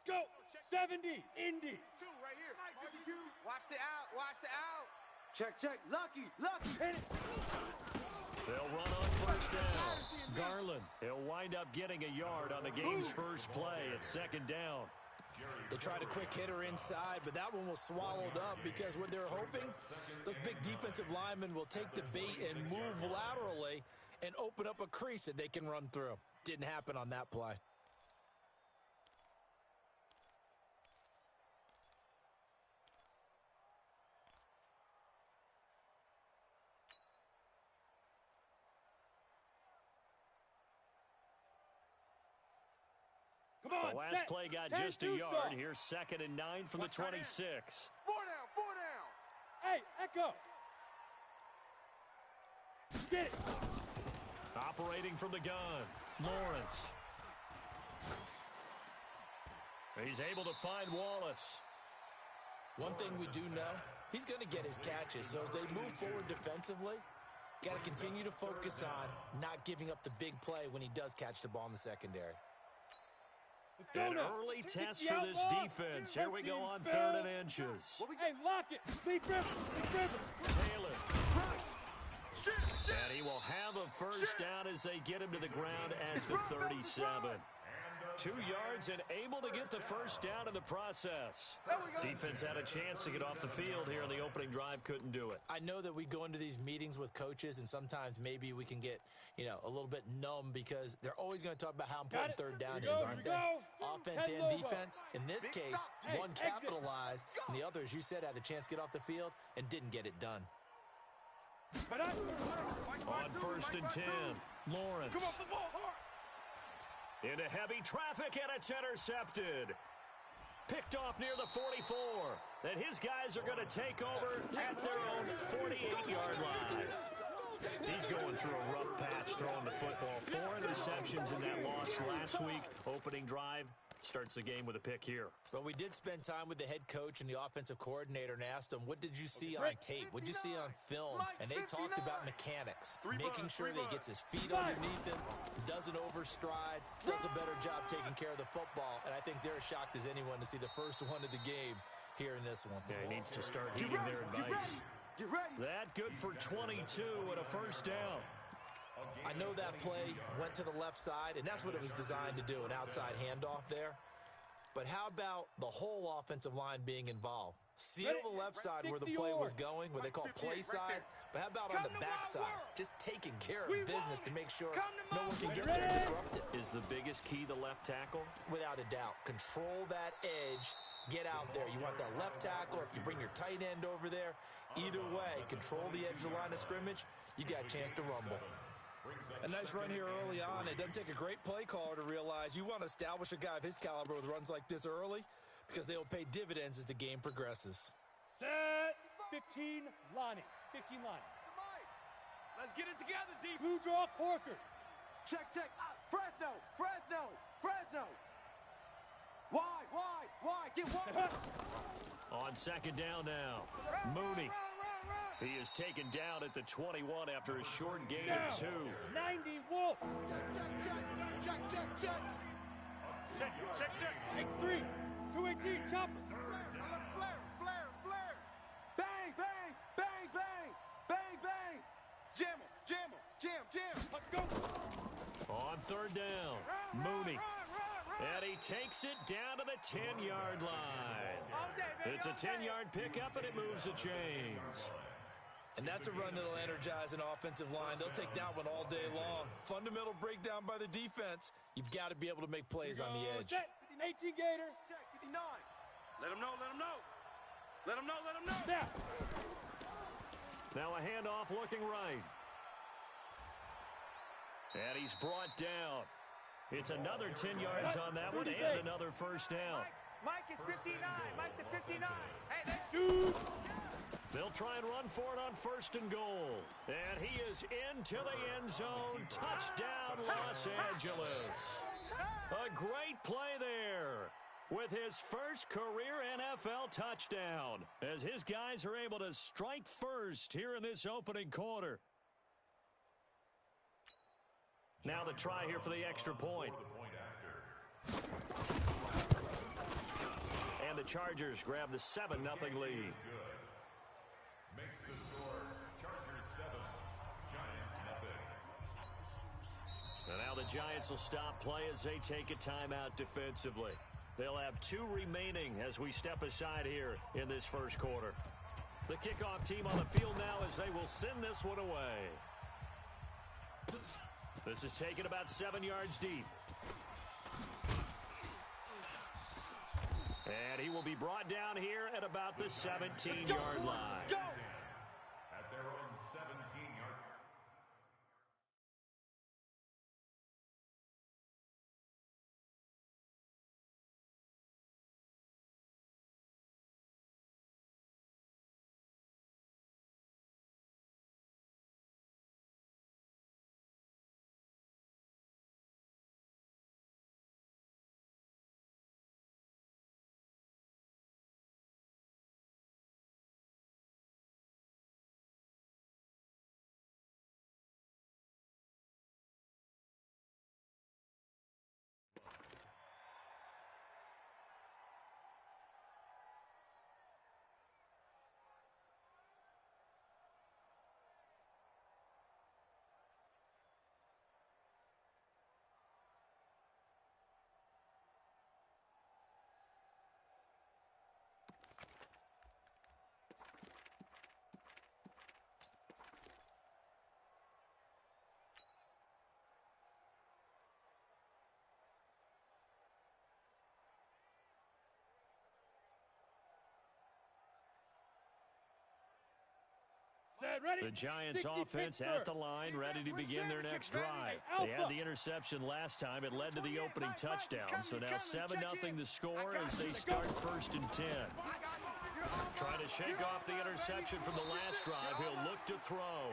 Let's go. 70, Indy. Two right here. 52. Watch the out. Watch the out. Check, check. Lucky. Hit it. They'll run on first down. Garland, he'll wind up getting a yard on the game's first play at second down. They tried a quick hitter inside, but that one was swallowed up because what they're hoping, those big defensive linemen will take the bait and move laterally and open up a crease that they can run through. Didn't happen on that play. Come on, The last set. play got 10, just a 2 yard. star. Here's 2nd and 9 from the 26. 4 down. 4 down. Hey, Echo. Get it. Operating from the gun, Lawrence. He's able to find Wallace. One thing we do know, he's going to get his catches. So as they move forward defensively, got to continue to focus on not giving up the big play when he does catch the ball in the secondary. Let's go An now. early test the for this outlaw. defense. Here we go on Team 3rd and spell. inches. Hey, lock it. Lead river. Taylor. And he will have a first down as they get him to the ground at the 37. 2 yards and able to get the first down in the process. Defense had a chance to get off the field here in the opening drive, couldn't do it. I know that we go into these meetings with coaches, and sometimes maybe we can get, a little bit numb because they're always going to talk about how important third down is, aren't they? Offense and defense. In this case, one capitalized, and the other, as you said, had a chance to get off the field and didn't get it done. On 1st and 10, Lawrence. Come off the ball hard. Into heavy traffic, and it's intercepted. Picked off near the 44. Then his guys are going to take over at their own 48-yard line. He's going through a rough patch throwing the football. 4 interceptions in that loss last week. Opening drive starts the game with a pick here. But we did spend time with the head coach and the offensive coordinator and asked them, what did you see on tape? What did you see on film? And they talked about mechanics, making sure that he gets his feet underneath him, doesn't overstride, does a better job taking care of the football. And I think they're as shocked as anyone to see the first one of the game here in this one. Yeah, he needs to start heeding their advice. Get ready. That good for 22 and a first down. I know that play went to the left side, and that's what it was designed to do, an outside handoff there. But how about the whole offensive line being involved? Seal the left side where the play was going, where they call play side. But how about on the back side? Just taking care of business to make sure no one can get there and disrupt it. Is the biggest key the left tackle? Without a doubt. Control that edge. Get out there. You want that left tackle, or if you bring your tight end over there, either way, control the edge of the line of scrimmage, you got a chance to rumble. A nice run here early on. It doesn't take a great play caller to realize you want to establish a guy of his caliber with runs like this early because they will pay dividends as the game progresses. Set. 15, Lonnie. 15, Lonnie. Let's get it together, deep. Blue draw Corkers. Check, check. Fresno. Wide. Get wide. On 2nd down now, Mooney. He is taken down at the 21 after a short gain of 2. 90, Wolf. Check. X3. 218, Chopper. Flare. Bang. Jam. Let's go. On 3rd down, Mooney. And he takes it down to the 10-yard line. It's a 10-yard pickup, and it moves the chains. And that's a run that'll energize an offensive line. They'll take that one all day long. Fundamental breakdown by the defense. You've got to be able to make plays on the edge. 18 Gator. Check, 59. Let him know. Now a handoff looking right. And he's brought down. It's another 10 yards on that one and another first down. Mike is 59. Mike to 59. Hey, Shoot. They'll try and run for it on 1st and goal. And he is into the end zone. Touchdown, Los Angeles. A great play there with his first career NFL touchdown as his guys are able to strike first here in this opening quarter. Now the try here for the extra point. And the Chargers grab the 7-0 lead. Makes the score Chargers 7, Giants nothing. And now the Giants will stop play as they take a timeout defensively. They'll have 2 remaining as we step aside here in this first quarter. The kickoff team on the field now as they will send this one away. This is taken about 7 yards deep. And he will be brought down here at about the 17-yard line. At their own 17-yard. Ready? The Giants offense at the line, ready to begin their next drive. They had the interception last time. It led to the opening touchdown. So now 7-0 the score as they start 1st and 10. Trying to shake off the interception from the last drive. He'll look to throw.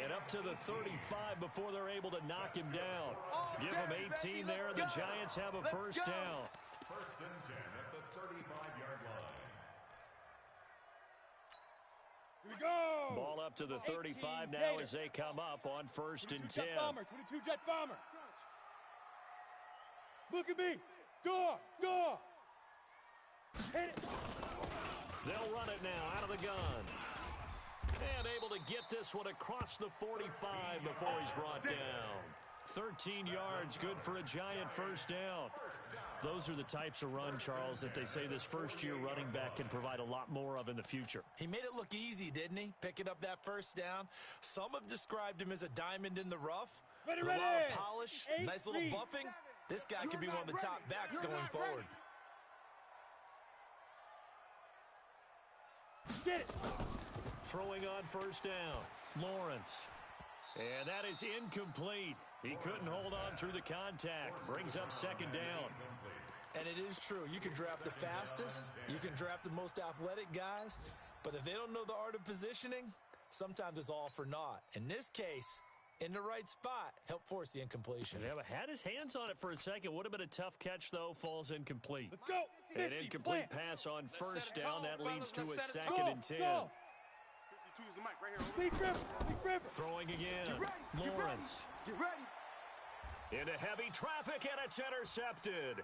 And up to the 35 before they're able to knock him down. Give him 18 there, and the Giants have a first down. 1st and 10 at the 35-yard line. Here we go. Ball up to the 35 now as they come up on 1st and 10. 22 Jet Bomber. Look at me. Score. Score. Hit it. They'll run it now out of the gun. And able to get this one across the 45 before he's brought down. 13 yards, good for a Giant first down. Those are the types of run, Charles, that they say this first-year running back can provide a lot more of in the future. He made it look easy, didn't he? Picking up that first down. Some have described him as a diamond in the rough. Ready, With a lot ready. of polish, nice little buffing. This guy could be one of the top backs going forward. Get it. Throwing on first down, Lawrence. And that is incomplete. He couldn't hold on through the contact. Brings up 2nd down. And it is true. You can draft the fastest. You can draft the most athletic guys. But if they don't know the art of positioning, sometimes it's all for naught. In this case, in the right spot, help force the incompletion. Yeah, but had his hands on it for a second. Would have been a tough catch, though. Falls incomplete. Let's go. An incomplete pass on first down. That leads to a 2nd and 10. 52's the mic right here. Big River. Big River. Throwing again. Lawrence. Get ready. Into heavy traffic, and it's intercepted.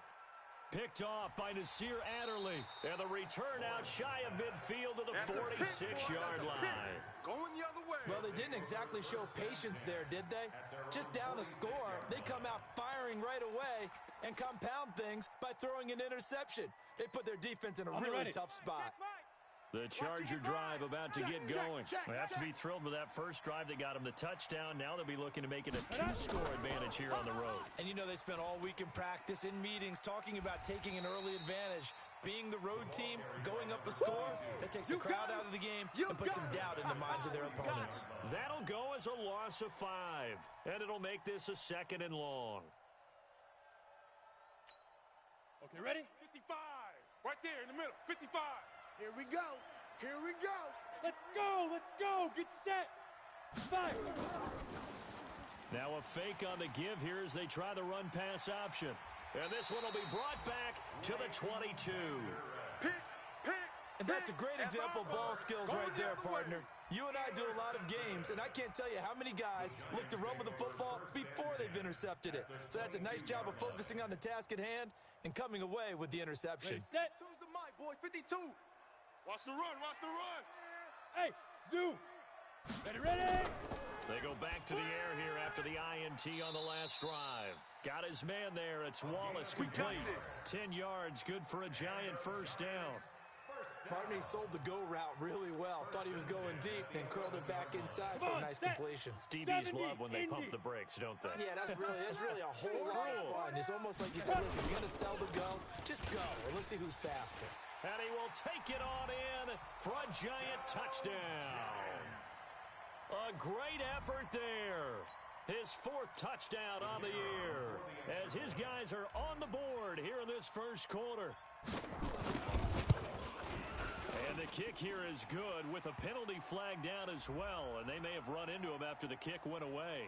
Picked off by Nasir Adderley. And the return out shy of midfield to the 46-yard line. Going the other way. Well, they didn't exactly show patience there, did they? Just down a score, they come out firing right away and compound things by throwing an interception. They put their defense in a really tough spot. The Charger drive about to get going. They have to be thrilled with that first drive that got them the touchdown. Now they'll be looking to make it a 2-score advantage here on the road. And you know they spent all week in practice, in meetings, talking about taking an early advantage. Being the road team, going up a score, that takes the crowd out of the game and puts some doubt in the minds of their opponents. That'll go as a loss of 5. And it'll make this a 2nd and long. Okay, ready? 55. Right there in the middle. 55. Here we go. Here we go. Let's go. Let's go. Get set. 5. Now a fake on the give here as they try the run-pass option. And this one will be brought back to the 22. Pick. And that's a great example of ball skills right there, partner. You and I do a lot of games, and I can't tell you how many guys look to run with the football before they've intercepted it. So that's a nice job of focusing on the task at hand and coming away with the interception. Ready, set. boys. 52. Watch the run, watch the run. Hey, zoom. Ready? They go back to the air here after the INT on the last drive. Got his man there. It's Wallace complete. 10 yards, good for a giant first down. Partney sold the go route really well. Thought he was going deep, then curled it back inside for a nice completion. DBs love when they pump the brakes, don't they? Yeah, that's really a whole lot of fun. It's almost like you said, listen, you're going to sell the go, just go, and let's see who's faster. And he will take it on in for a giant touchdown. A great effort there. His fourth touchdown on the year as his guys are on the board here in this first quarter. And the kick here is good with a penalty flag down as well, and they may have run into him after the kick went away.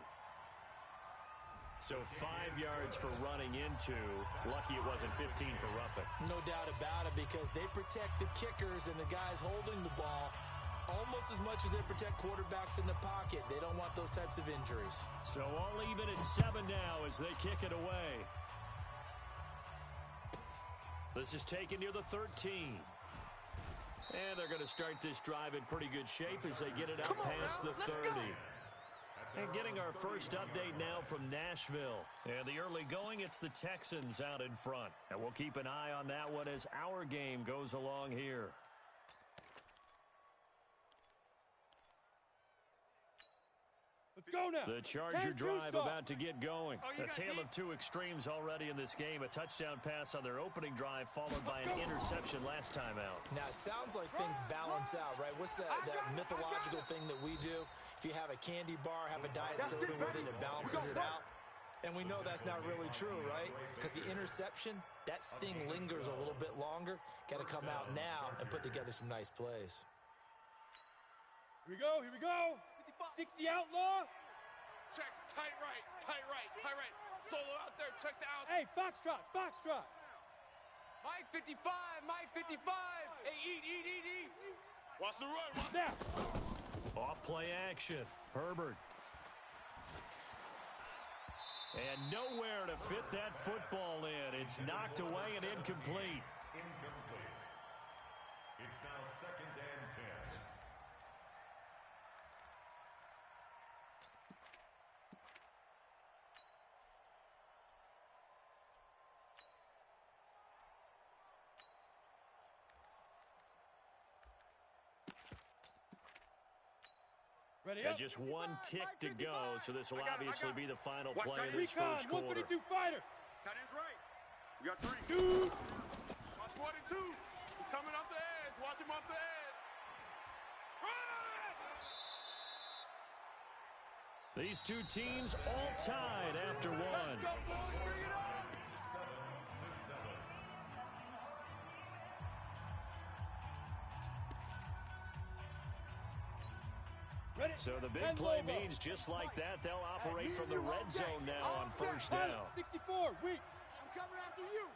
So 5 yards for running into. Lucky it wasn't 15 for roughing. No doubt about it, because they protect the kickers and the guys holding the ball almost as much as they protect quarterbacks in the pocket. They don't want those types of injuries. So all even at 7 now as they kick it away. This is taken near the 13. And they're going to start this drive in pretty good shape as they get it out past the 30. And getting our first update now from Nashville. And the early going, it's the Texans out in front. And we'll keep an eye on that one as our game goes along here. Let's go now. The Charger drive about to get going. A tale of two extremes already in this game. A touchdown pass on their opening drive followed by an interception last time out. Now, it sounds like things balance out, right? What's that mythological thing that we do? If you have a candy bar, have a diet soda with it, it balances it out. And we know that's not really true, right? Because the interception, that sting lingers a little bit longer. Got to come out now and put together some nice plays. Here we go. 60 outlaw. Check, tight right. Solo out there, check the out. Hey, Foxtrot. Mike 55. Hey, eat. Watch the run, Now. Off play action. Herbert. And nowhere to fit that football in. It's knocked away and incomplete. Incomplete. It's now 2nd and 10. Ready And up. just one tick to go, so this will obviously be the final play of this Recon, first quarter. 132 fighter. Tight end's right. We got 3. Two. Watch 42. He's coming off the edge. Watch him off the edge. Run! These two teams all tied after one. Ready. So the big play means just like that, they'll operate from the red zone now on first down. 64, weak. I'm coming after you.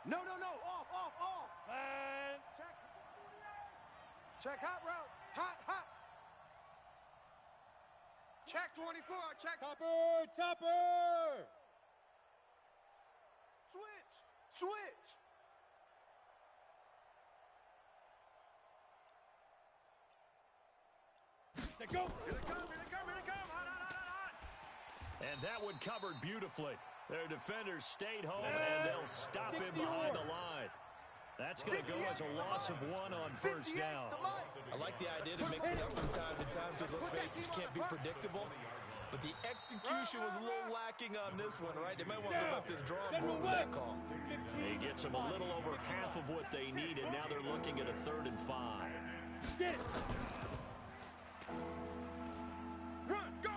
No. Off. And Check hot route. Hot. Check 24. Check. topper. Switch. Set go. Here they come. Hot. And that one covered beautifully. Their defenders stayed home, and they'll stop him behind the line. That's going to go as a loss of 1 on first down. I like the idea to mix it up from time to time because, let's face it, you can't be predictable. But the execution was a little lacking on this one, right? They might want to go back to the drawing board with that call. He gets them a little over half of what they needed. Now they're looking at a 3rd and 5. Get it. Run, go!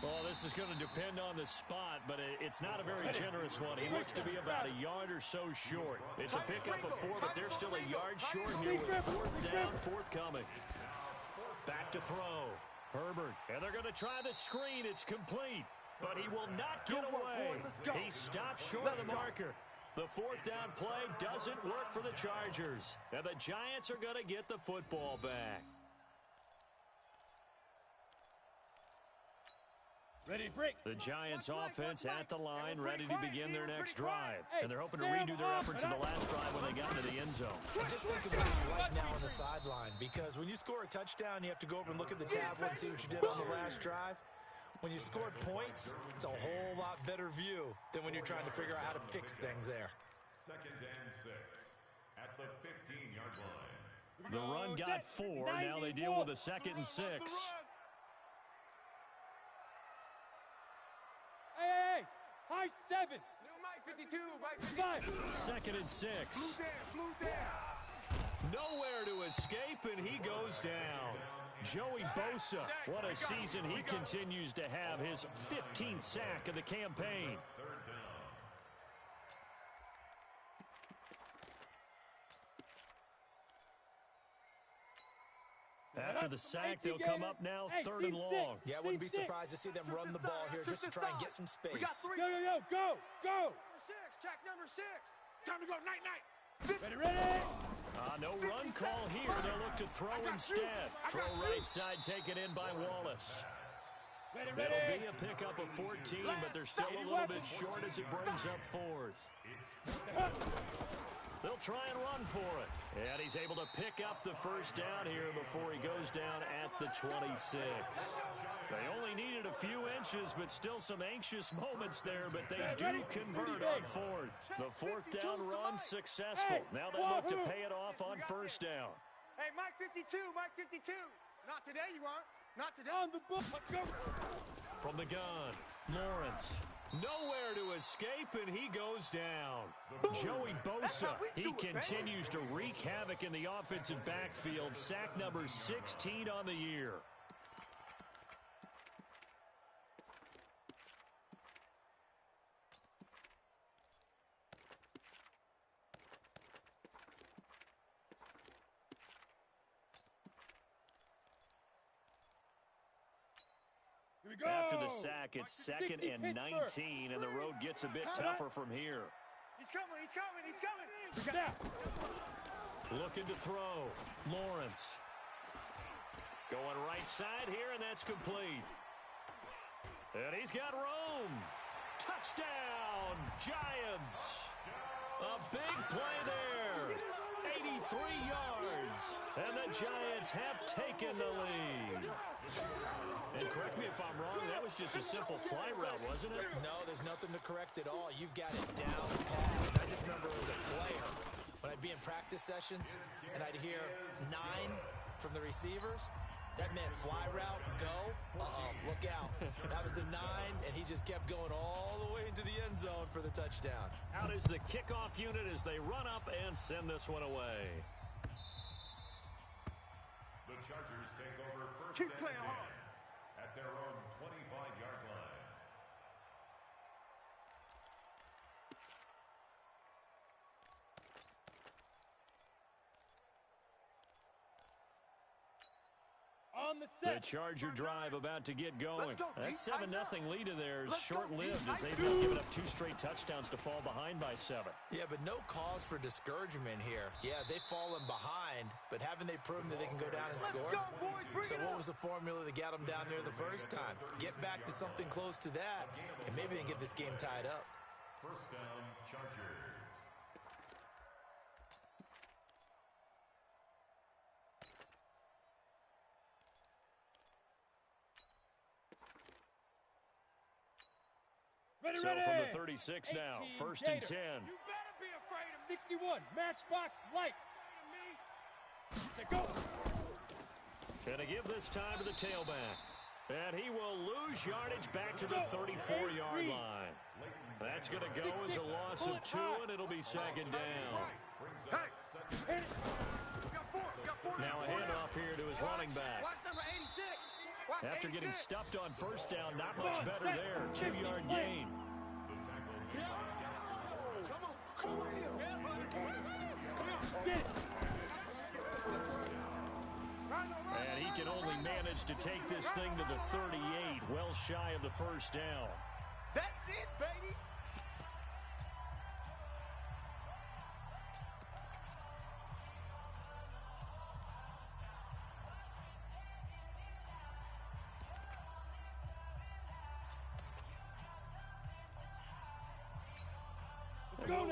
Well, this is going to depend on the spot, but it's not a very generous one. He looks to be about a yard or so short. It's a pickup of 4, but they're still a yard short here with 4th down forthcoming. Back to throw. Herbert, and they're going to try the screen. It's complete, but he will not get away. He stops short of the marker. The 4th down play doesn't work for the Chargers, and the Giants are going to get the football back. Ready, break. The Giants offense at the line, ready to begin their next drive. And they're hoping to redo their efforts in the last drive when they got into the end zone. And just think of what it's like now on the sideline, because when you score a touchdown, you have to go over and look at the tablet and see what you did on the last drive. When you scored points, it's a whole lot better view than when you're trying to figure out how to fix things there. 2nd and 6 at the 15-yard line. The run got 4. Now they deal with a 2nd and 6. Hey, high 7. Mike 52, Mike 5. 2nd and 6. Blue down. Nowhere to escape, and he goes down. Joey Bosa, what a season he continues to have, his 15th sack of the campaign. 3rd down. After the sack, they'll come up now 3rd and long. Yeah, I wouldn't be surprised to see them run the ball here just to try and get some space. Go. Number 6, check number 6. Time to go, night. Ready. No run call here. They'll look to throw instead. Throw right side taken in by Wallace. It'll be a pickup of 14, but they're still a little bit short as it brings up 4th. They'll try and run for it. And he's able to pick up the first down here before he goes down at the 26. They only needed a few inches, but still some anxious moments there, but they do convert on 4th. The 4th down run successful. Now they look to pay it off on 1st down. Hey, Mike 52, Mike 52. Not today, you aren't. Not today. On the book. Let's go. From the gun, Lawrence. Nowhere to escape, and he goes down. Joey Bosa, he continues to wreak havoc in the offensive backfield. Sack number 16 on the year. Here we go. After the sack, it's 2nd and 19, and the road gets a bit tougher from here. He's coming. We got that. Looking to throw. Lawrence. Going right side here, and that's complete. And he's got room. Touchdown, Giants. A big play there. 83 yards. And the Giants have taken the lead. And correct me if I'm wrong, that was just a simple fly route, wasn't it? No, there's nothing to correct at all. You've got it down pat. And I just remember as a player, when I'd be in practice sessions and I'd hear 9 from the receivers, that meant fly route, go, look out. That was the 9, and he just kept going all the way into the end zone for the touchdown. Out is the kickoff unit as they run up and send this one away. The Chargers take over 1st Keep and playing 10 hard. at their own 25-yard line. On the The set. Charger drive about to get going. Let's go, That Pete. 7-0 lead of theirs Let's go, short-lived Pete. as they've now given up 2 straight touchdowns to fall behind by 7. Yeah, but no cause for discouragement here. Yeah, they've fallen behind, but haven't they proven that they can go down and score? Let's go, boys. Bring So it what up. was the formula that got them down there the first time? Get back to something close to that, and maybe they can get this game tied up. 1st down, Chargers. Ready. So from the 36 now, 1st and 10. You better be afraid of 61. Matchbox lights. Say go. Gonna give this time to the tailback. And he will lose yardage back to the 34-yard line. That's going to go as a loss of 2, and it'll be 2nd down. Hey. Got four. Now a handoff here to his running back. Watch number 86. Watch After 86. getting stuffed on 1st down, not much better there. 2-yard gain. Come on. Get it. And he can only manage to take this thing to the 38, well shy of the 1st down. That's it, baby.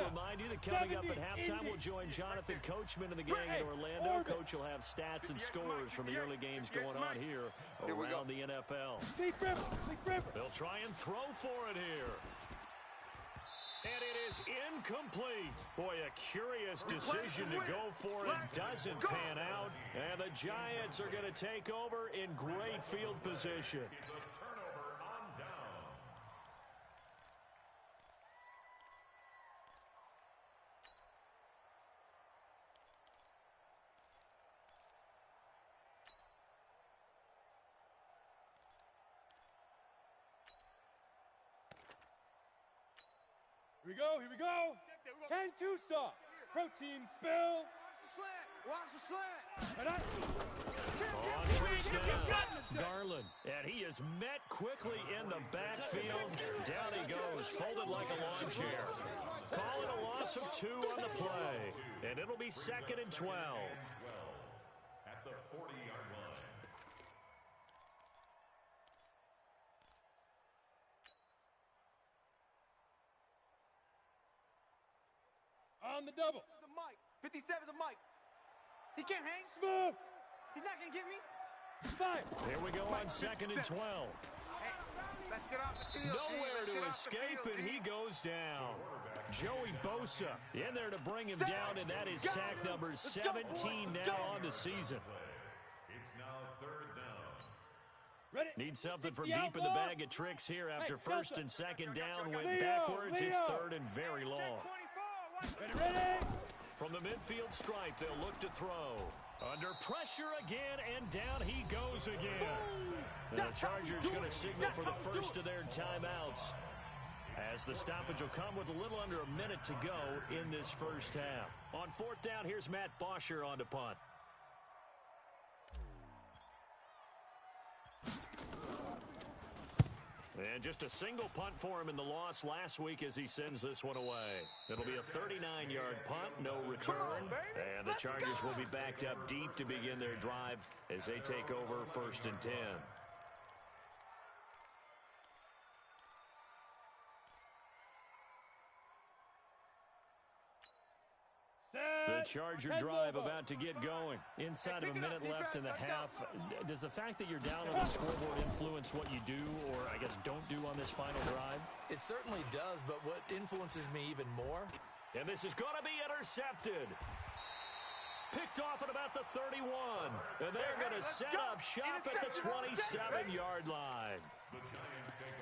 remind you that coming up at halftime, we'll join Jonathan Coachman and the gang in Orlando. Coach will have stats and scores from the early games going on here around the NFL. They'll try and throw for it here. And it is incomplete. Boy, a curious decision to go for it. Doesn't pan out. And the Giants are going to take over in great field position. It's a turnover on downs. Here we go. 10-2 stop. Protein spill. Watch the slant. And On first down, Garland. And he is met quickly in the backfield. Down he goes, folded like a lawn chair. Call it a loss of 2 on the play. And it'll be 2nd and 12. At the 40-yard line. on the double. The Mike. 57's a Mike. He can't hang. Smooth. He's not going to get me. Fire. Here we go on 2nd and 12. Hey, let's get off the field. Nowhere to escape, and he goes down. Joey Bosa in there to bring him down, and that is sack number 17 now on the season. It's now 3rd down. Ready. Need something from deep in the bag of tricks here after 1st and 2nd down. Went backwards. It's 3rd and very long. Ready. From the midfield stripe, they'll look to throw. Under pressure again, and down he goes again. The Chargers going to signal for the first of their timeouts, as the stoppage will come with a little under a minute to go in this first half. On 4th down, here's Matt Bosher on to punt. And just a single punt for him in the loss last week as he sends this one away. It'll be a 39-yard punt, no return. And the Chargers will be backed up deep to begin their drive as they take over 1st and 10. The Charger drive about to get going. Inside of a minute left in the half. Does the fact that you're down on the scoreboard influence what you do, or I guess don't do on this final drive? It certainly does, but what influences me even more? And this is going to be intercepted. Picked off at about the 31. And they're going to set up shop at the 27-yard line.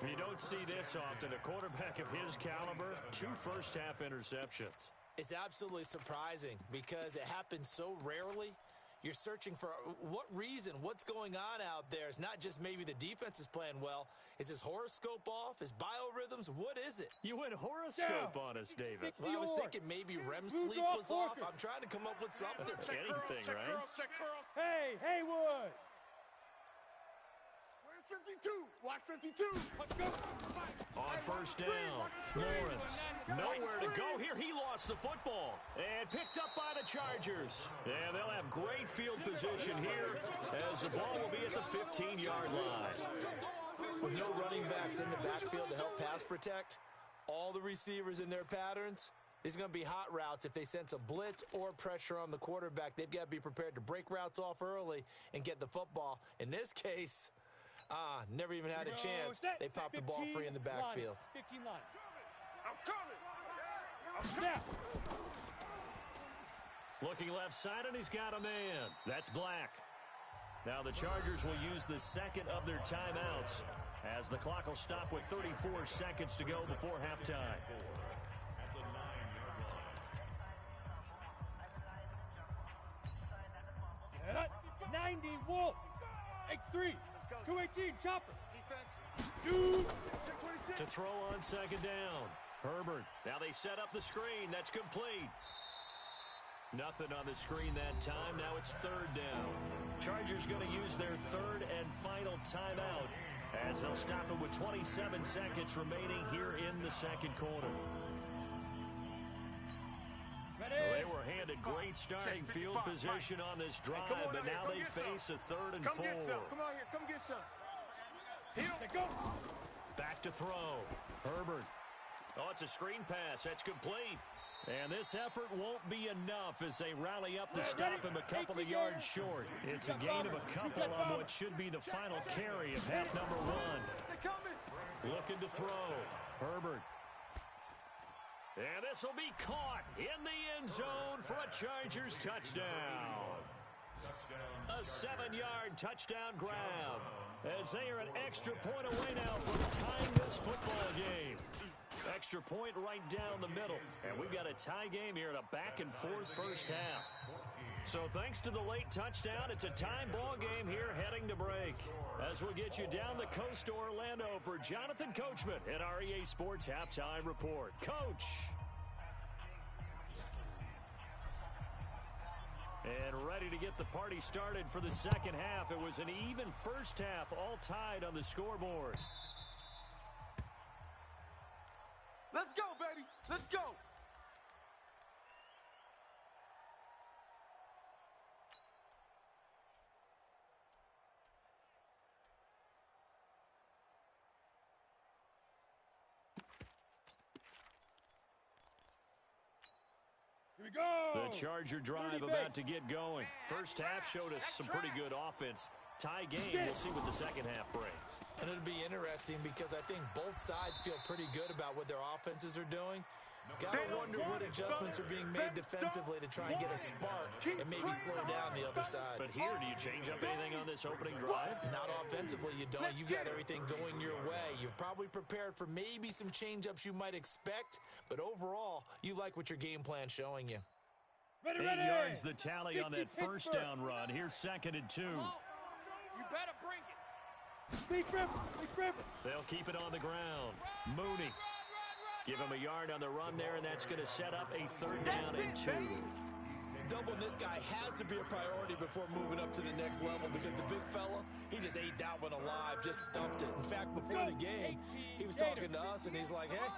You don't see this often. A quarterback of his caliber, 2 first-half interceptions. It's absolutely surprising because it happens so rarely. You're searching for what reason, what's going on out there. It's not just maybe the defense is playing well. Is his horoscope off? His biorhythms? What is it? You went horoscope on us, David. Well, I was thinking maybe REM sleep was off. I'm trying to come up with something. Anything, right? Check curls. Hey, Haywood. Where's 52? Watch 52. Let's go. On 1st down, Lawrence, nowhere to go here. He lost the football and picked up by the Chargers. And they'll have great field position here as the ball will be at the 15-yard line. With no running backs in the backfield to help pass protect, all the receivers in their patterns, these are going to be hot routes. If they sense a blitz or pressure on the quarterback, they've got to be prepared to break routes off early and get the football. In this case, never even had a chance. They popped the ball free in the backfield. 15 line. I'm coming. Now. Looking left side, and he's got a man. That's Black. Now the Chargers will use the 2nd of their timeouts as the clock will stop with 34 seconds to go before halftime. At the 9-yard line. 90 Wolf. X3. 218 Chopper. Defense. Shoot. To throw on 2nd down. Herbert. Now they set up the screen. That's complete. Nothing on the screen that time. Now it's 3rd down. Chargers going to use their 3rd and final timeout as they'll stop it with 27 seconds remaining here in the 2nd quarter. Ready. Well, they were handed great starting field position on this drive, but now they face a 3rd and 4. Come get some. Come out here. Come get some. Here. Go. Back to throw. Herbert. Oh, it's a screen pass. That's complete. And this effort won't be enough as they rally up to stop him a couple of yards short. It's a gain of a couple on what should be the final carry of half number one. Looking to throw. Herbert. And this will be caught in the end zone for a Chargers touchdown. A 7-yard touchdown grab as they are an extra point away now from tying this football game. Extra point right down the middle. And we've got a tie game here in a back-and-forth first half. So thanks to the late touchdown, it's a time ball game here heading to break. As we'll get you down the coast to Orlando for Jonathan Coachman at our EA Sports Halftime Report. Coach. And ready to get the party started for the second half. It was an even first half, all tied on the scoreboard. Let's go, baby. Let's go. Here we go. The Charger drive about to get going. First half showed us some pretty good offense. Tie game, we'll see what the second half brings. And it'll be interesting because I think both sides feel pretty good about what their offenses are doing. Gotta wonder what adjustments are being made defensively to try and get a spark and maybe slow down the other side. But here, do you change up anything on this opening drive? Not offensively, you don't. You've got everything going your way. You've probably prepared for maybe some change-ups you might expect, but overall, you like what your game plan's showing you. 8 yards the tally on that first down run. Here's 2nd and 2. You better bring it. They'll keep it on the ground. Mooney. Give him a yard on the run there, and that's going to set up a 3rd down and 2. Doubling this guy has to be a priority before moving up to the next level because the big fella, he just ate that one alive, just stuffed it. In fact, before the game, he was talking to us, and he's like, hey,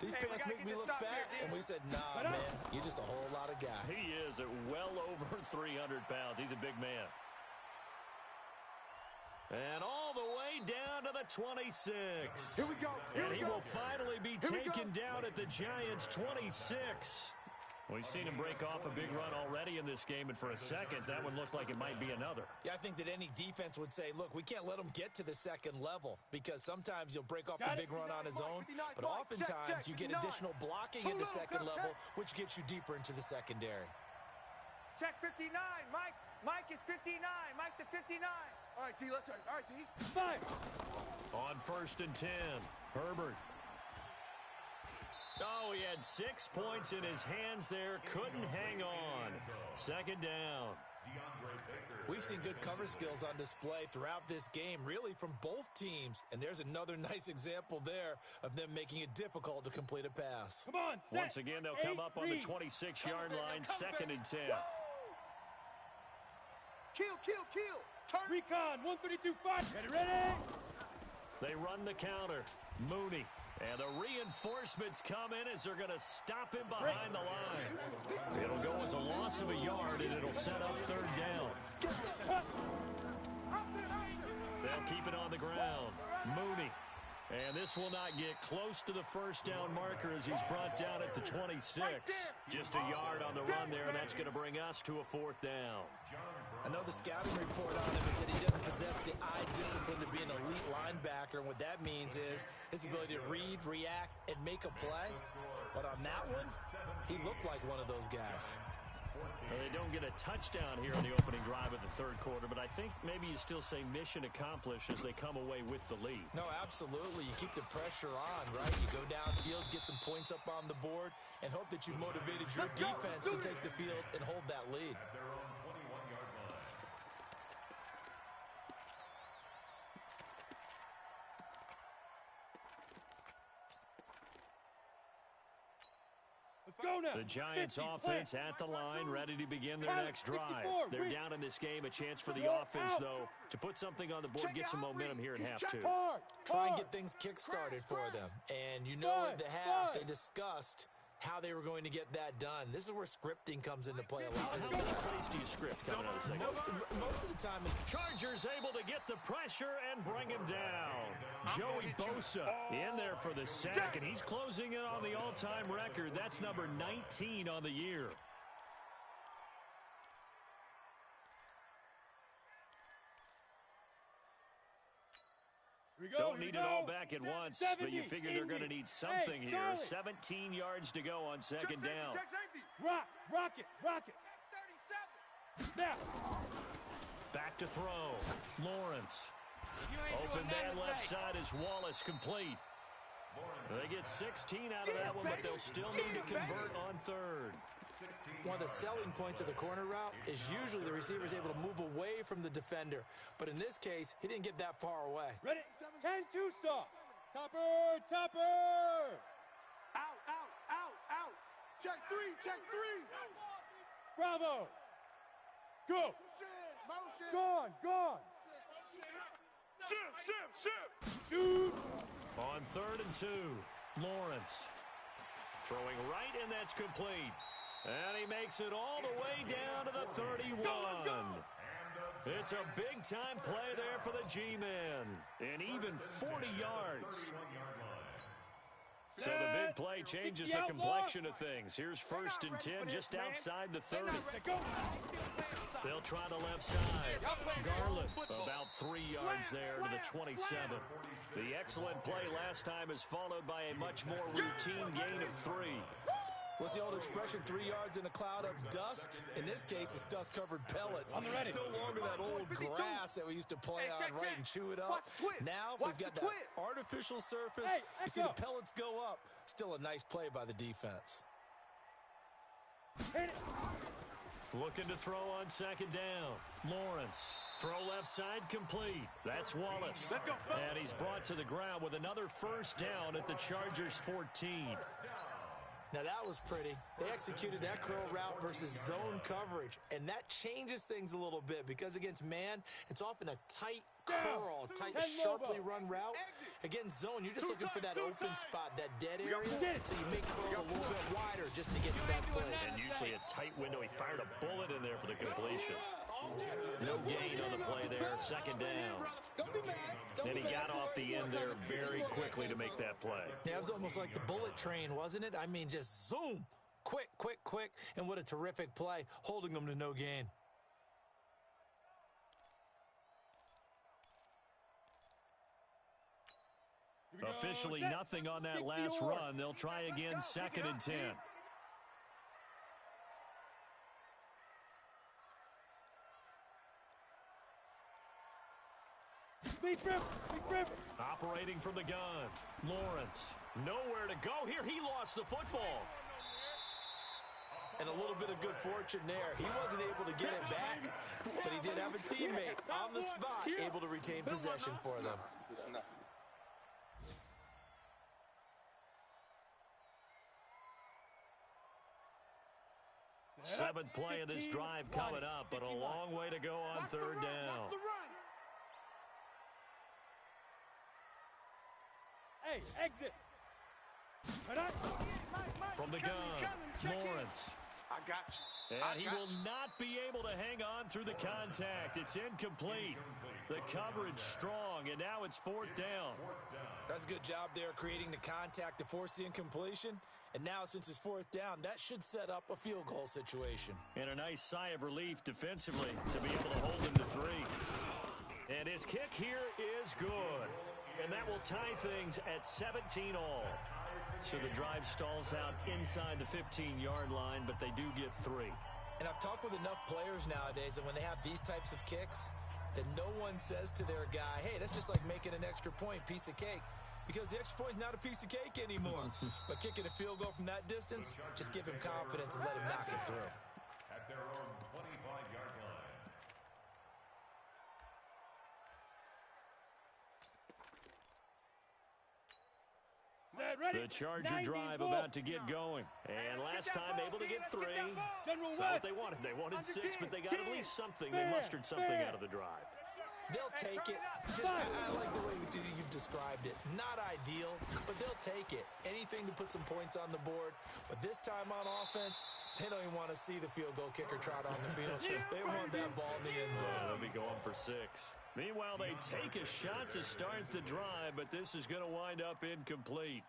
these pants make me look fat. And we said, nah, man, you're just a whole lot of guy. He is at well over 300 pounds. He's a big man. And all the way down to the 26. Here we go. And he will finally be taken down at the Giants' 26. We've seen him break off a big run already in this game, and for a second, that one looked like it might be another. Yeah, I think that any defense would say, look, we can't let him get to the second level because sometimes he'll break off the big run on his own, but oftentimes you get additional blocking at the second level, which gets you deeper into the secondary. Check 59. Mike is 59. Mike the 59. All right, T, let's start. All right, T. 5. On 1st and 10, Herbert. Oh, he had 6 points in his hands there. Couldn't hang on. 2nd down. We've seen good cover skills on display throughout this game, really from both teams. And there's another nice example there of them making it difficult to complete a pass. Come on, set. Once again, they'll come up on the 26-yard line, 2nd and 10. Kill. Turn. Recon, 132-5. Get it ready. They run the counter. Mooney. And the reinforcements come in as they're going to stop him behind the line. It'll go as a loss of a yard, and it'll set up 3rd down. They'll keep it on the ground. Mooney. And this will not get close to the 1st down marker as he's brought down at the 26. Just a yard on the run there, and that's going to bring us to a 4th down. I know the scouting report on him is that he doesn't possess the eye discipline to be an elite linebacker. And what that means is his ability to read, react, and make a play. But on that one, he looked like one of those guys. Well, they don't get a touchdown here in the opening drive of the 3rd quarter, but I think maybe you still say mission accomplished as they come away with the lead. No, absolutely. You keep the pressure on, right? You go downfield, get some points up on the board, and hope that you motivated your defense to take the field and hold that lead. Let's go now. The Giants offense at the line, ready to begin their next drive. They're down in this game. A chance for the offense, though, to put something on the board, get some momentum here in half 2. Try and get things kick-started for them. And you know at the half they discussed how they were going to get that done. This is where scripting comes into play a lot of How the many time. plays do you script coming out of the second? Most of the time. Chargers able to get the pressure and bring him down. Joey Bosa in there for the sack, and he's closing in on the all-time record. That's number 19 on the year. Don't need it all back at once, but you figure they're going to need something here. 17 yards to go on second down. Rock it. Now. Back to throw. Lawrence. Open man left side is Wallace complete. They get 16 out of that one, but they'll still need to convert on third. One of the selling points of the corner route is usually the receiver is able to move away from the defender. But in this case, he didn't get that far away. Ready? 10-2 soft. Topper. Out. Check three. Bravo. Go. Motion. Gone. Ship. Shoot. On 3rd and 2, Lawrence. Throwing right, and that's complete. And he makes it all the way down to the 31. It's a big-time play there for the G-Men. And even 40 yards. So the big play changes the complexion of things. Here's 1st and 10 just outside the 30. They'll try the left side. Garland about 3 yards there to the 27. The excellent play last time is followed by a much more routine gain of 3. What's the old expression, 3 yards in a cloud of dust? In this case, it's dust-covered pellets. It's no longer that old grass that we used to play on, right, and chew it up. Now we've got that artificial surface. You see the pellets go up. Still a nice play by the defense. Looking to throw on 2nd down. Lawrence. Throw left side complete. That's Wallace. Let's go. And he's brought to the ground with another 1st down at the Chargers 14. Now, that was pretty. They executed that curl route versus zone coverage, and that changes things a little bit because against man, it's often a tight curl, tight, sharply run route. Against zone, you're just looking for that open spot, that dead area, so you make curl a little bit wider just to get to that place. And usually a tight window. He fired a bullet in there for the completion. No gain on the play there, 2nd down. And he got off the end there very quickly to make that play. Yeah, it was almost like the bullet train, wasn't it? I mean, just zoom, quick, and what a terrific play, holding them to no gain. Officially nothing on that last run. They'll try again, 2nd and 10. Operating from the gun. Lawrence. Nowhere to go here. He lost the football. And a little bit of good fortune there. He wasn't able to get it back, but he did have a teammate on the spot able to retain possession for them. Seventh play of this drive coming up, but a long way to go on 3rd down. Hey, exit. From the gun, Lawrence. I got you. And he will not be able to hang on through the contact. It's incomplete. The coverage strong, and now it's 4th down. That's a good job there creating the contact to force the incompletion. And now, since it's 4th down, that should set up a field goal situation. And a nice sigh of relief defensively to be able to hold him to 3. And his kick here is good. And that will tie things at 17 all. So the drive stalls out inside the 15-yard line, but they do get 3. And I've talked with enough players nowadays that when they have these types of kicks, that no one says to their guy, hey, that's just like making an extra point, piece of cake. Because the extra point is not a piece of cake anymore. But kicking a field goal from that distance, just give him confidence and let him knock it through. At their own 25-yard line. The Charger drive about to get going. And last time able to get 3. That's not what they wanted. They wanted 6, but they got at least something. They mustered something out of the drive. They'll take it. Just, I like the way you've described it. Not ideal, but they'll take it. Anything to put some points on the board. But this time on offense, they don't even want to see the field goal kicker trot on the field. They want that ball in the end zone. They'll be going for 6. Meanwhile, they take a shot to start the drive, but this is going to wind up incomplete.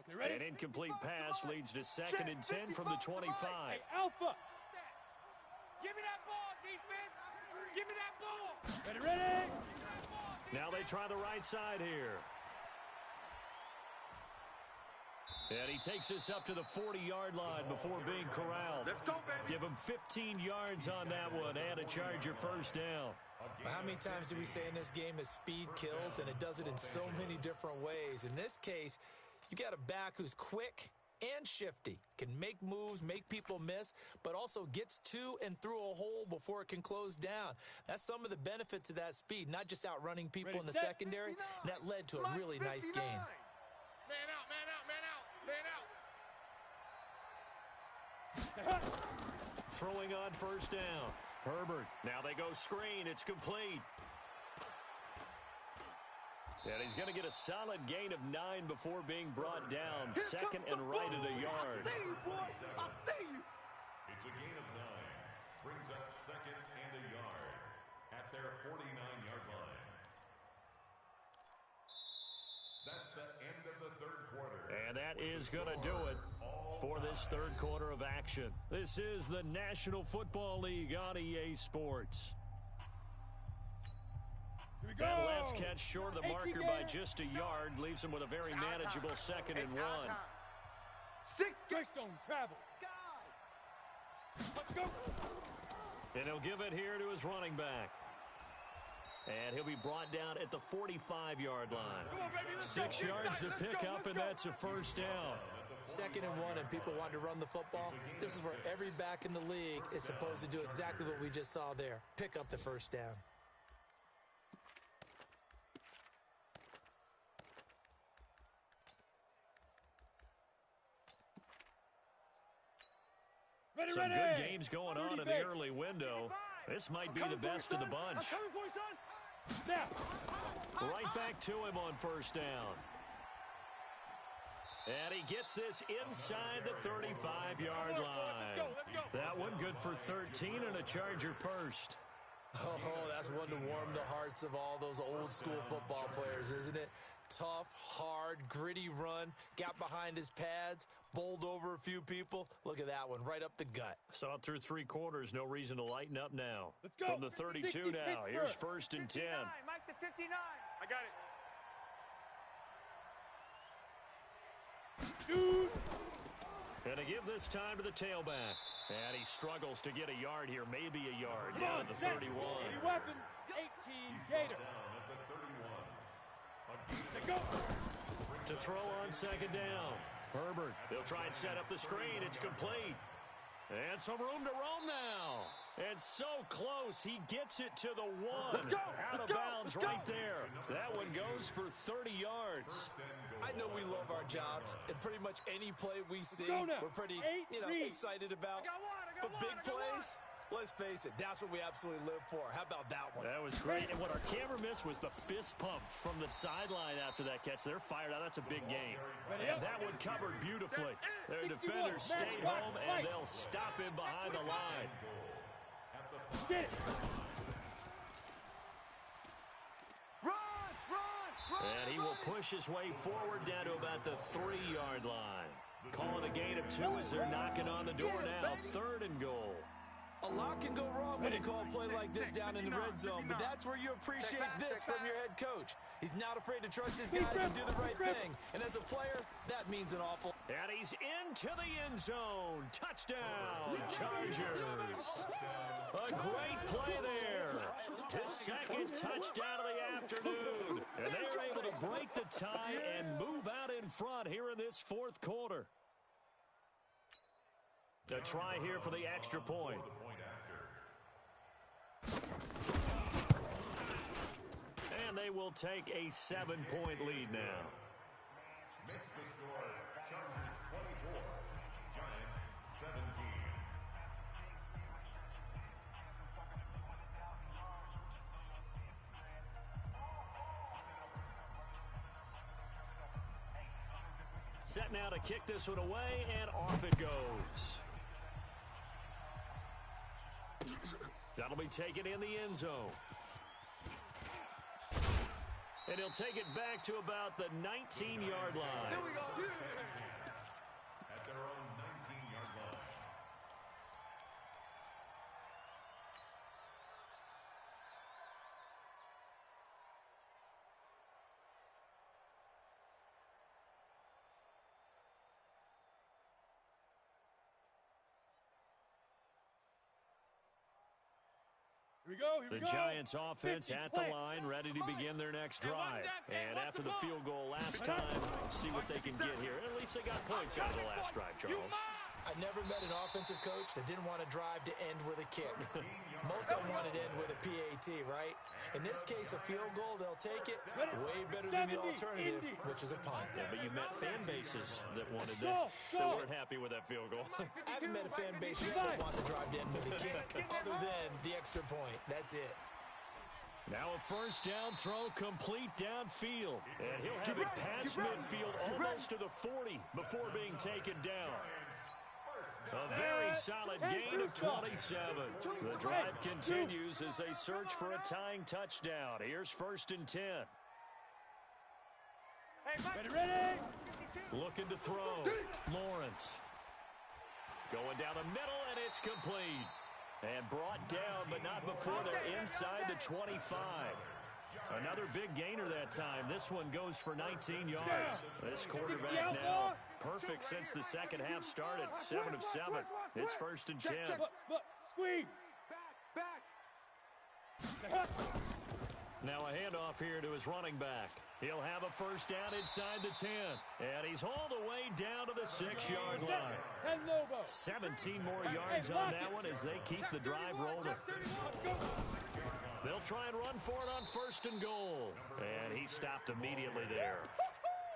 Okay, ready? An incomplete pass leads to 2nd and 10 from the 25. Hey, Alpha. Give me that ball, defense. Give me that ball. Ready, ready. Now they try the right side here. And he takes us up to the 40-yard line before being corralled. Let's go, baby. Give him 15 yards on that one and a Charger first down. But how many times do we say in this game that speed kills, and it does it in so many different ways? In this case, you got a back who's quick and shifty, can make moves, make people miss, but also gets to and through a hole before it can close down. That's some of the benefits of that speed, not just outrunning people in the secondary. And that led to a really nice game. Man out, man out, man out, man out. Throwing on first down. Herbert. Now they go screen. It's complete. And he's going to get a solid gain of 9 before being brought down. 2nd and right at a yard. I see you, boy. I see you. It's a gain of 9. Brings up 2nd and a yard at their 49-yard line. That's the end of the 3rd quarter. And that is going to do it for this 3rd quarter of action. This is the National Football League on EA Sports. That last catch short of the marker by just a yard leaves him with a very manageable 2nd and 1. 6 Greystone travel. Let's go. And he'll give it here to his running back. And he'll be brought down at the 45-yard line. 6 yards to pick up, and that's a first down. 2nd and 1, and people want to run the football. This is where every back in the league is supposed to do exactly what we just saw there. Pick up the first down. Some good games going on in the early window. This might be the best of the bunch. Right back to him on first down. And he gets this inside the 35-yard line. That one good for 13 and a Charger first. Oh, that's one to warm the hearts of all those old school football players, isn't it? Tough, hard, gritty run, got behind his pads, bowled over a few people. Look at that one, right up the gut. Saw it through 3 quarters, no reason to lighten up now. Let's go. From the 32 now, here's 1st and 10. Mike to 59. I got it. Shoot. And to give this time to the tailback. And he struggles to get a yard here, maybe a yard, down at the 31. Any weapon, 18 Gator. Down at the 31. Let's go. To throw on 2nd down. Herbert, they'll try and set up the screen. It's complete. And some room to roam now. And so close, he gets it to the 1. Out of bounds right there. That one goes for 30 yards. I know we love our jobs, and pretty much any play we see, we're pretty, excited about. But big plays, let's face it, that's what we absolutely live for. How about that one? That was great. And what our camera missed was the fist pump from the sideline after that catch. They're fired out. That's a big game. And that one covered beautifully. Their defenders stayed home, and they'll stop him behind the line. Get it. And he will push his way forward down to about the 3-yard line. Calling a gain of 2 as they're knocking on the door now. 3rd and goal. A lot can go wrong when you call a play like this down in the red zone, but that's where you appreciate this from your head coach. He's not afraid to trust his guys to do the right thing, and as a player, that means an awful. And he's into the end zone. Touchdown, Chargers. A great play there. His 2nd touchdown of the afternoon. And they're able to break the tie and move out in front here in this 4th quarter. A try here for the extra point. And they will take a 7-point lead now. Makes the score Chargers 24, Giants 17. set now to kick this one away, and off it goes. That'll be taken in the end zone. And he'll take it back to about the 19-yard line. Here we go. At their own 19-yard line. Here we go, here we The go. Giants offense 50 at play. the line, ready to begin their next drive. And after the field goal last time, see what they can get here. At least they got points out of the last drive, Charles. I never met an offensive coach that didn't want to drive to end with a kick. Most of them wanted to end with a PAT, right? In this case, a field goal, they'll take it. Way better than the alternative, which is a punt. Yeah, but you met fan bases that wanted that, that weren't happy with that field goal. I haven't met a fan base yet that wants to drive to end with a kick, other than the extra point. That's it. Now a first down throw complete downfield. And he'll have it past midfield almost to the 40 before being taken down. A very solid gain of 27. The drive continues as they search for a tying touchdown. Here's 1st and 10. Ready? Looking to throw. Lawrence. Going down the middle, and it's complete. And brought down, but not before they're inside the 25. Another big gainer that time. This one goes for 19 yards. This quarterback now perfect since the second half started. 7 of 7. It's 1st and 10. Look, squeeze. Back. Now a handoff here to his running back. He'll have a first down inside the 10. And he's hauled away down to the 6-yard line. 10 Lobo. 17 more yards on that one as they keep the drive rolling. They'll try and run for it on 1st and goal. And he stopped immediately there.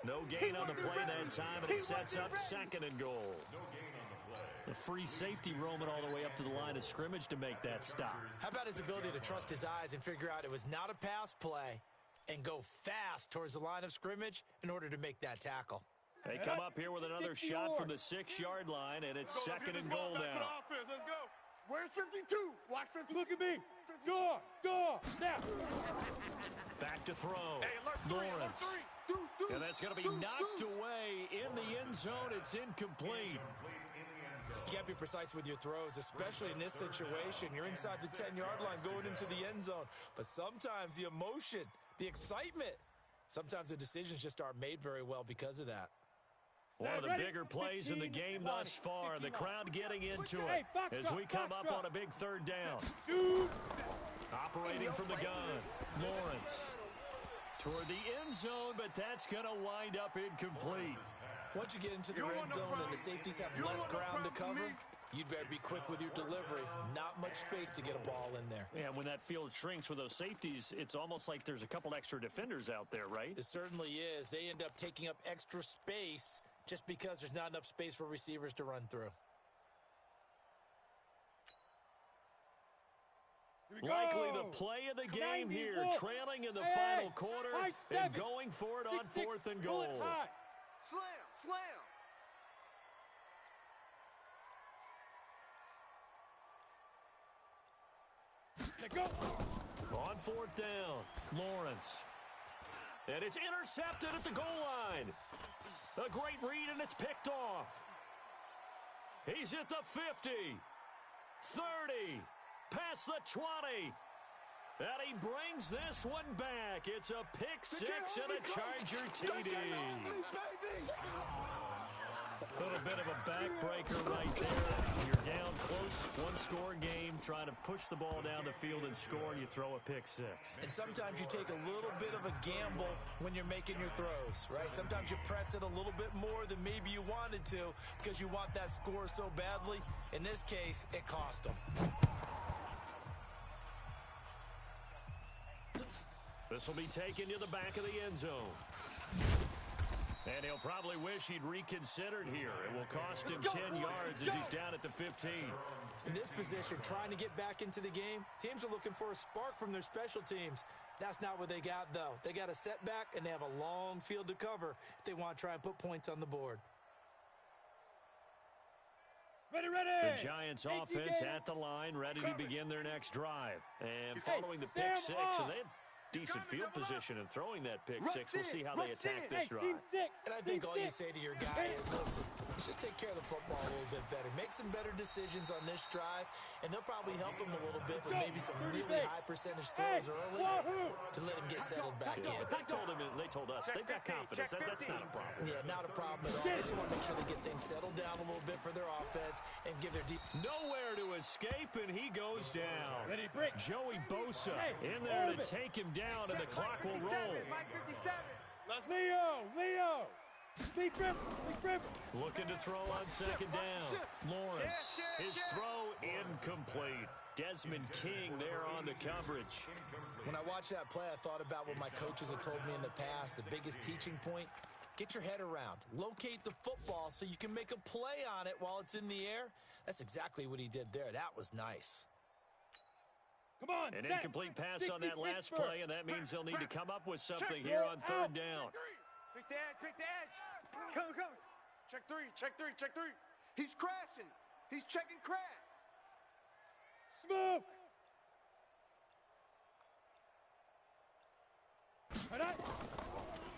No gain on the play that time, and it sets up 2nd and goal. The free safety roaming all the way up to the line of scrimmage to make that stop. How about his ability to trust his eyes and figure out it was not a pass play and go fast towards the line of scrimmage in order to make that tackle? They come up here with another shot from the 6-yard line, and it's 2nd and goal now. Let's go. Where's 52? Watch 52. Look at me. Door. Now. Back to throw. Hey, alert Lawrence. Deuce. And that's going to be knocked away in the end zone. It's incomplete. You got to be precise with your throws, especially in this situation. You're inside the 10-yard line going into the end zone. But sometimes the emotion, the excitement, sometimes the decisions just aren't made very well because of that. One of the bigger plays in the game thus far. The crowd getting into it as we come up on a big 3rd down. Operating from the gun, Lawrence. Toward the end zone, but that's going to wind up incomplete. Once you get into the red zone and the safeties have less ground to cover, you'd better be quick with your delivery. Not much space to get a ball in there. Yeah, when that field shrinks with those safeties, it's almost like there's a couple extra defenders out there, right? It certainly is. They end up taking up extra space just because there's not enough space for receivers to run through. Likely the play of the game here, trailing in the final quarter and going for it on 4th and goal. Slam. Go. On 4th down, Lawrence. And it's intercepted at the goal line. A great read, and it's picked off. He's at the 50, 30, past the 20. And he brings this one back. It's a pick 6 and a Charger TD. A little bit of a backbreaker right there. You're down close, one-score game, trying to push the ball down the field and score, and you throw a pick 6. And sometimes you take a little bit of a gamble when you're making your throws, right? Sometimes you press it a little bit more than maybe you wanted to because you want that score so badly. In this case, it cost them. This will be taken to the back of the end zone. And he'll probably wish he'd reconsidered here. It will cost him 10 yards as he's down at the 15. In this position, trying to get back into the game, teams are looking for a spark from their special teams. That's not what they got, though. They got a setback, and they have a long field to cover if they want to try and put points on the board. Ready, ready! The Giants offense at the line, ready to begin their next drive. And following the pick six, and they have decent field position in throwing that pick six. We'll see how they attack this drive. And I think all you say to your guy is, listen, let's just take care of the football a little bit better. Make some better decisions on this drive, and they'll probably help him a little bit with maybe some really high percentage throws early to let him get settled back in. They told us they've got confidence. That's not a problem. Yeah, not a problem at all. They just want to make sure they get things settled down a little bit for their offense and give their deep. Nowhere to escape, and he goes down. Joey Bosa in there to take him down, and the clock will roll. Mike 57. Let's Leo. Big grip. Looking to throw on second down. Lawrence, his throw incomplete. Desmond King there on the coverage. When I watched that play, I thought about what my coaches had told me in the past. The biggest teaching point, get your head around. Locate the football so you can make a play on it while it's in the air. That's exactly what he did there. That was nice. Come on, An incomplete pass on that last play, and that means they'll need to come up with something here on third down. Pick the edge. Come. Check three. He's crashing. He's checking crash. Smoke.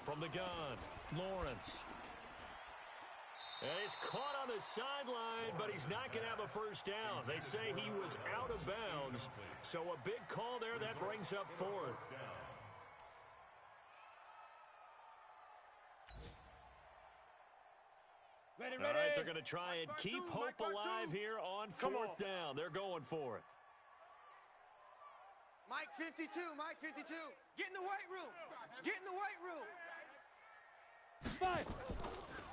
From the gun, Lawrence. And he's caught on the sideline, but he's not going to have a first down. They say he was out of bounds, so a big call there. That brings up fourth. Ready. All right, they're going to try and keep hope alive here on fourth down. They're going for it. Mike 52. Get in the weight room. 5.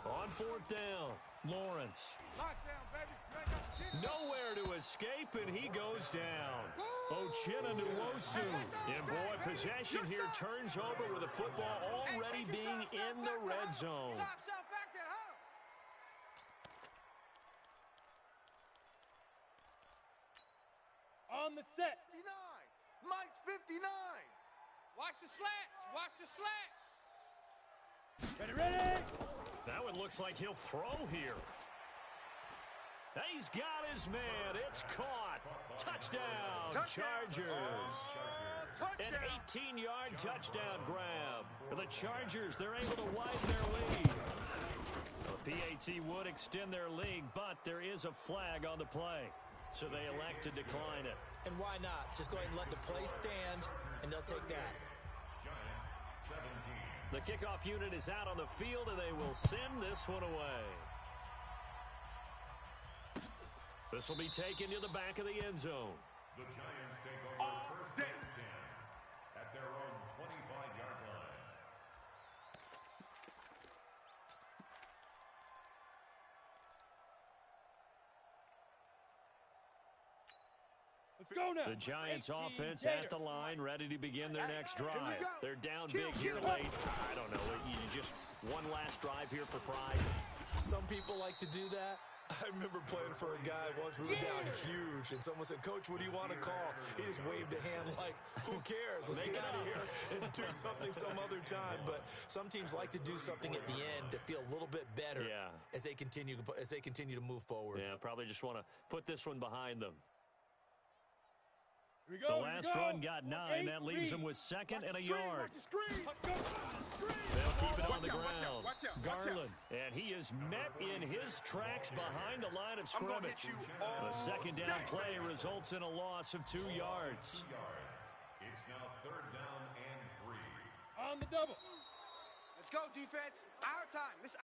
On fourth down, Lawrence. Lockdown, baby. Nowhere to escape, and he goes down. Uchenna Nwosu. And boy, possession here turns over with the football already being in the red zone. Stop back there, On the set. 59. Mike's 59. Watch the slats. Ready. That one looks like he'll throw here. He's got his man. It's caught. Touchdown, Chargers. An 18-yard touchdown grab. For the Chargers, they're able to widen their lead. The PAT would extend their lead, but there is a flag on the play. So they elect to decline it. And why not? Just go ahead and let the play stand, and they'll take that. The kickoff unit is out on the field, and they will send this one away. This will be taken to the back of the end zone. The Giants take over first and 10 at their own 25-yard line. Let's go now. The Giants offense at the line, ready to begin their next drive. They're down big here late. I don't know. You just one last drive here for pride. Some people like to do that. I remember playing for a guy once. We were down huge, and someone said, "Coach, what do you want to call?" He just waved a hand like, "Who cares? Let's get out of here and do something some other time." But some teams like to do something at the end to feel a little bit better as they continue to move forward. Yeah, probably just want to put this one behind them. Here we go. The last run got 9. That leaves them with second and a yard. They'll keep it on the ground. Garland, and he is met in his tracks behind the line of scrimmage. The second down play results in a loss of 2 yards. It's now third down and 3. On the double. Let's go, defense. Our time. This is